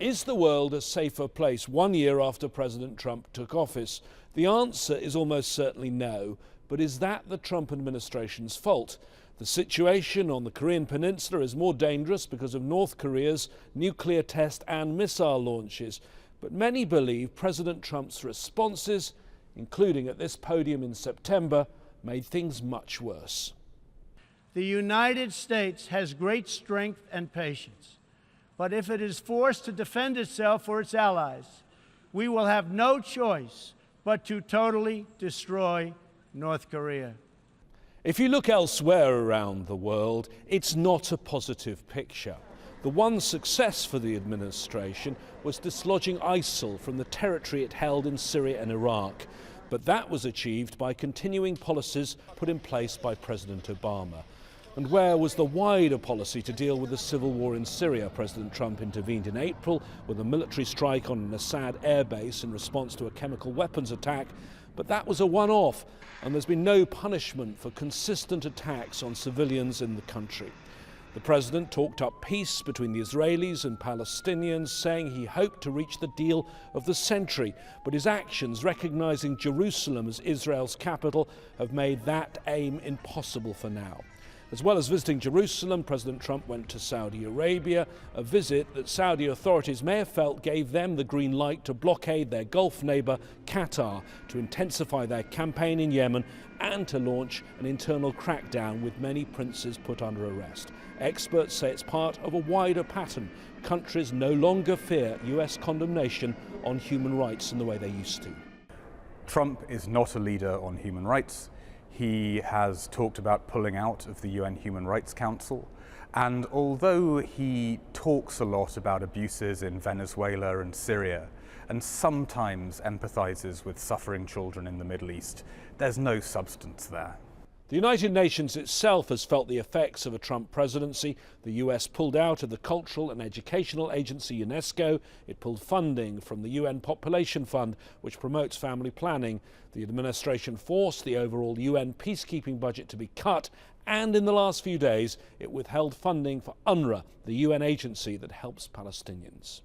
Is the world a safer place 1 year after President Trump took office? The answer is almost certainly no, but is that the Trump administration's fault? The situation on the Korean Peninsula is more dangerous because of North Korea's nuclear test and missile launches. But many believe President Trump's responses, including at this podium in September, made things much worse. The United States has great strength and patience. But if it is forced to defend itself or its allies, we will have no choice but to totally destroy North Korea. If you look elsewhere around the world, it's not a positive picture. The one success for the administration was dislodging ISIL from the territory it held in Syria and Iraq. But that was achieved by continuing policies put in place by President Obama. And where was the wider policy to deal with the civil war in Syria? President Trump intervened in April with a military strike on an Assad airbase in response to a chemical weapons attack. But that was a one-off, and there's been no punishment for consistent attacks on civilians in the country. The president talked up peace between the Israelis and Palestinians, saying he hoped to reach the deal of the century. But his actions, recognizing Jerusalem as Israel's capital, have made that aim impossible for now. As well as visiting Jerusalem, President Trump went to Saudi Arabia, a visit that Saudi authorities may have felt gave them the green light to blockade their Gulf neighbour, Qatar, to intensify their campaign in Yemen and to launch an internal crackdown with many princes put under arrest. Experts say it's part of a wider pattern. Countries no longer fear US condemnation on human rights in the way they used to. Trump is not a leader on human rights. He has talked about pulling out of the UN Human Rights Council, and although he talks a lot about abuses in Venezuela and Syria, and sometimes empathizes with suffering children in the Middle East, there's no substance there. The United Nations itself has felt the effects of a Trump presidency. The US pulled out of the cultural and educational agency UNESCO. It pulled funding from the UN Population Fund, which promotes family planning. The administration forced the overall UN peacekeeping budget to be cut, and in the last few days it withheld funding for UNRWA, the UN agency that helps Palestinians.